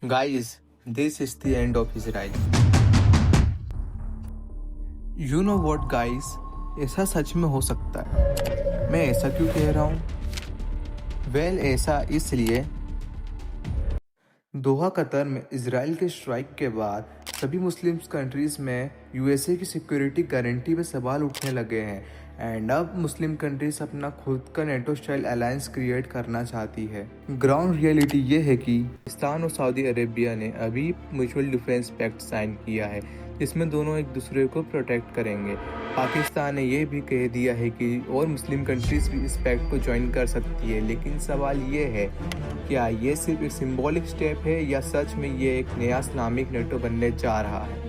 Guys, this is the end of Israel. You know what guys, ऐसा सच में हो सकता है। मैं ऐसा क्यों कह रहा हूँ? ऐसा इसलिए दोहा कतर में इजराइल के स्ट्राइक के बाद सभी मुस्लिम कंट्रीज़ में यूएसए की सिक्योरिटी गारंटी पे सवाल उठने लगे हैं एंड अब मुस्लिम कंट्रीज अपना खुद का नेटो स्टाइल अलायंस क्रिएट करना चाहती है। ग्राउंड रियलिटी ये है कि पाकिस्तान और सऊदी अरेबिया ने अभी म्यूचुअल डिफेंस पैक्ट साइन किया है जिसमें दोनों एक दूसरे को प्रोटेक्ट करेंगे। पाकिस्तान ने यह भी कह दिया है कि और मुस्लिम कंट्रीज भी इस पैक्ट को ज्वाइन कर सकती है, लेकिन सवाल ये है क्या ये सिर्फ एक सिंबॉलिक स्टेप है या सच में ये एक नया इस्लामिक नेटो बनने जा रहा है।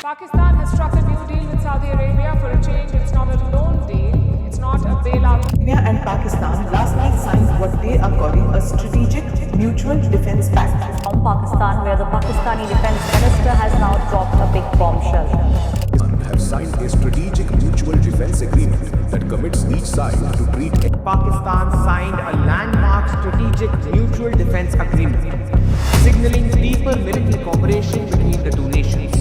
Pakistan has struck a new deal with Saudi Arabia. For a change, it's not a loan deal, it's not a bailout. India and Pakistan last night signed what they are calling a strategic mutual defense pact. From Pakistan, where the Pakistani defense minister has now dropped a big bombshell. Have signed a strategic mutual defense agreement that commits each side to treat. Pakistan signed a landmark strategic mutual defense agreement, signaling deeper military cooperation between the two nations.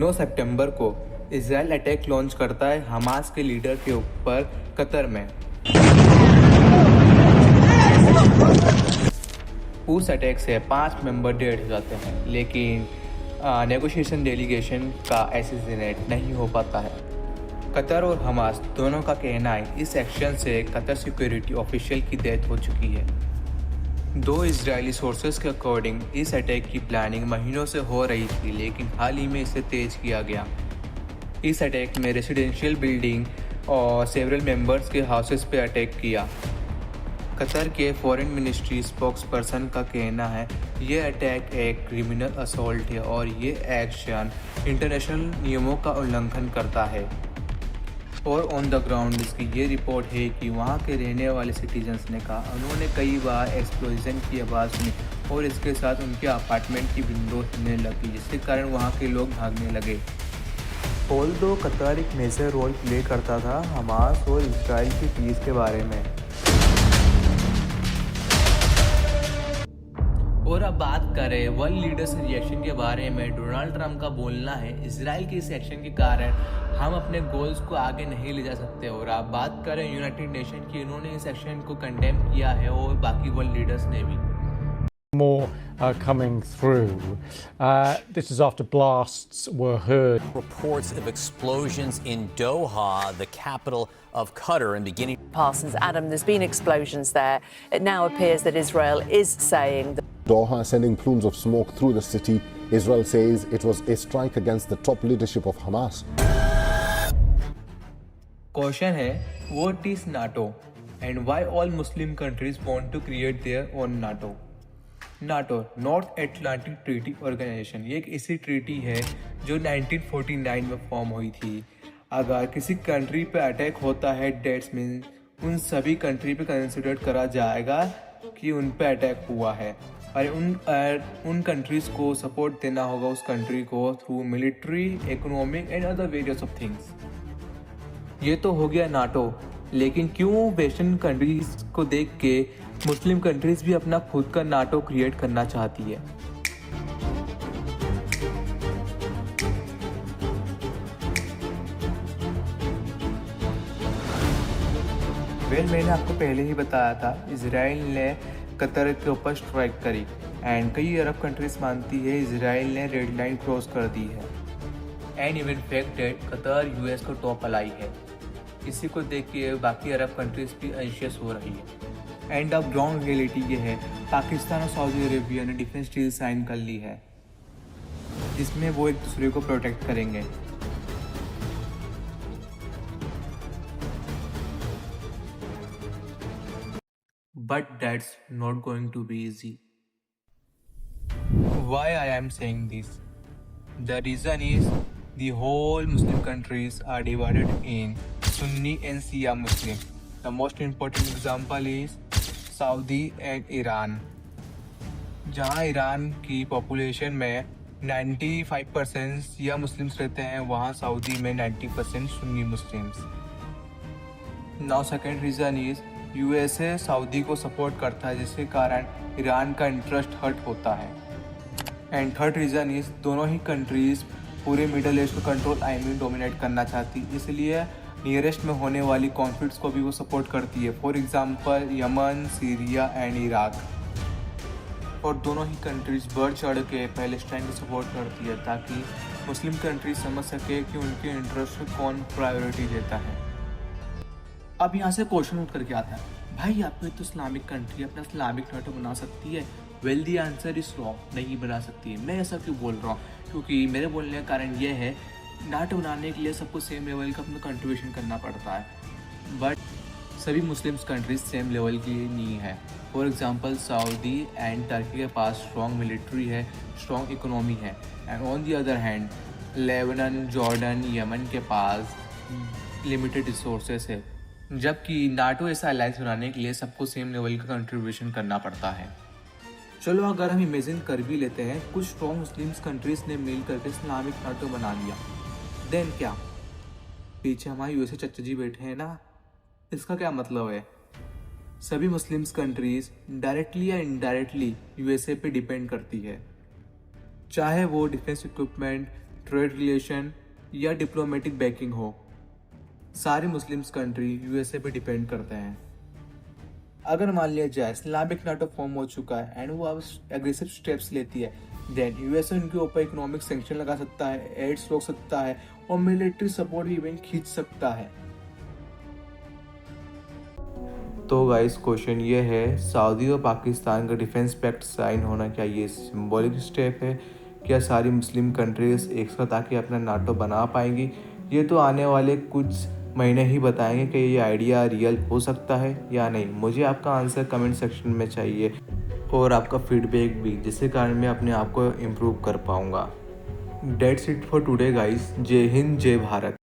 9 सितंबर को Israel attack launch करता है Hamas के leader के ऊपर Qatar में। उस attack से 5 member dead हो जाते हैं, लेकिन नेगोशिएशन डेलीगेशन का एसिसिनेट नहीं हो पाता है। कतर और हमास दोनों का कहना है इस एक्शन से कतर सिक्योरिटी ऑफिशियल की डेथ हो चुकी है। दो इजरायली सोर्सेस के अकॉर्डिंग इस अटैक की प्लानिंग महीनों से हो रही थी, लेकिन हाल ही में इसे तेज किया गया। इस अटैक में रेजिडेंशियल बिल्डिंग और सेवरल मेंबर्स के हाउसेस पे अटैक किया। कतर के फॉरेन मिनिस्ट्री स्पोक्स पर्सन का कहना है ये अटैक एक क्रिमिनल असॉल्ट है और ये एक्शन इंटरनेशनल नियमों का उल्लंघन करता है। और ऑन द ग्राउंड इसकी ये रिपोर्ट है कि वहाँ के रहने वाले सिटीजन्स ने कहा उन्होंने कई बार एक्सप्लोजन की आवाज़ सुनी और इसके साथ उनके अपार्टमेंट की विंडो हिलने लगी, जिसके कारण वहाँ के लोग भागने लगे। ऑल्दो कतर एक मेजर रोल प्ले करता था हमास और इजराइल की पीस के बारे में। और अब बात करें वर्ल्ड लीडर्स रिएक्शन के बारे में। डोनाल्ड ट्रंप का बोलना है इजराइल के इस एक्शन के कारण हम अपने गोल्स को आगे नहीं ले जा सकते। और आप बात करें यूनाइटेड नेशन की, इन्होंने इस एक्शन को कंडेम किया है और बाकी वर्ल्ड लीडर्स ने भी। More coming through. This is after blasts were heard. Reports of explosions in Doha, the capital of Qatar, and beginning. Parsons, Adam, there's been explosions there. It now appears that Israel is saying that Doha sending plumes of smoke through the city. Israel says it was a strike against the top leadership of Hamas. Question है, what is NATO and why all Muslim countries want to create their own NATO? NATO north Atlantic treaty organization ये एक ऐसी treaty है जो 1949 में form हुई थी। अगर किसी कंट्री पे अटैक होता है डेट्स मीन उन सभी कंट्री पे कंसिडर करा जाएगा कि उन पे अटैक हुआ है और उन कंट्रीज़ को सपोर्ट देना होगा उस कंट्री को through military, economic and other various of things. ये तो हो गया नाटो, लेकिन क्यों वेस्टर्न कंट्रीज को देख के मुस्लिम कंट्रीज भी अपना खुद का नाटो क्रिएट करना चाहती है? मैंने आपको पहले ही बताया था इजराइल ने कतर के ऊपर स्ट्राइक करी एंड कई अरब कंट्रीज मानती है इजराइल ने रेड लाइन क्रॉस कर दी है and even fact that Qatar US को टॉप अलाई है। इसी को देख के बाकी अरब कंट्रीज भी एंशियस हो रही है। एंड अब ग्राउंड रियलिटी ये है पाकिस्तान और सऊदी अरेबिया ने डिफेंस डील साइन कर ली है जिसमें वो एक दूसरे को प्रोटेक्ट करेंगे। But that's not going to be easy. Why I am saying this? The reason is the whole Muslim countries are divided in Sunni and Shia Muslim. The most important example is Saudi and Iran, जहाँ Iran की population में 95% शिया Muslims रहते हैं, वहाँ Saudi में 90% Sunni Muslims. Now second reason is USA Saudi को support करता है, जिसके कारण ईरान का इंटरेस्ट हर्ट होता है। एंड थर्ड रीज़न इज़ दोनों ही कंट्रीज़ पूरे मिडल ईस्ट को कंट्रोल डोमिनेट करना चाहती, इसलिए नियरेस्ट में होने वाली कॉन्फ्लिक्ट्स को भी वो सपोर्ट करती है। For example Yemen, Syria and Iraq. और दोनों ही कंट्रीज़ बढ़ चढ़ के पैलेस्टाइन को सपोर्ट करती है, ताकि मुस्लिम कंट्रीज समझ सके कि उनके इंटरेस्ट को कौन प्रायोरिटी देता है। अब यहाँ से क्वेश्चन उठ करके आता है, भाई आपको तो इस्लामिक कंट्री अपना इस्लामिक नाटो बना सकती है। Well the answer is wrong, नहीं बना सकती है। मैं ऐसा क्यों बोल रहा हूँ? क्योंकि मेरे बोलने का कारण ये है, नाटो बनाने के लिए सबको सेम लेवल का अपना कंट्रीब्यूशन करना पड़ता है, बट सभी मुस्लिम कंट्रीज सेम लेवल की नहीं है। For example Saudi and Turkey के पास स्ट्रॉन्ग मिलिट्री है, स्ट्रॉन्ग इकोनॉमी है, and on the other hand Lebanon, Jordan, Yemen के पास लिमिटेड रिसोर्सेस है। जबकि नाटो ऐसा अलायंस बनाने के लिए सबको सेम लेवल का कंट्रीब्यूशन करना पड़ता है। चलो अगर हम इमेजिन कर भी लेते हैं कुछ स्ट्रॉन्ग मुस्लिम कंट्रीज ने मिल करके इस्लामिक नाटो बना लिया, देन क्या? पीछे हमारे यूएसए चचा जी बैठे हैं ना, इसका क्या मतलब है? सभी मुस्लिम कंट्रीज डायरेक्टली या इनडायरेक्टली यूएसए पे डिपेंड करती है, चाहे वो डिफेंस इक्विपमेंट, ट्रेड रिलेशन या डिप्लोमेटिक बैकिंग हो। सारे मुस्लिम कंट्री यूएसए पे डिपेंड करते हैं। अगर मान लिया जाए इस्लामिक नाटो फॉर्म हो चुका है एंड वो अब एग्रेसिव स्टेप्स लेती है, देन यूएसए उनके ऊपर इकोनॉमिक सैंक्शन लगा सकता है, एड्स रोक सकता है और मिलिट्री सपोर्ट भी इवेंट खींच सकता है। तो गाइस क्वेश्चन ये है, सऊदी और पाकिस्तान का डिफेंस पैक्ट साइन होना क्या ये सिंबॉलिक स्टेप है? क्या सारी मुस्लिम कंट्रीज एक साथ आके अपना नाटो बना पाएंगी? ये तो आने वाले कुछ महीने ही बताएंगे कि ये आइडिया रियल हो सकता है या नहीं। मुझे आपका आंसर कमेंट सेक्शन में चाहिए और आपका फीडबैक भी, जिसके कारण मैं अपने आप को इम्प्रूव कर पाऊँगा। That's it for today guys. जय हिंद, जय भारत।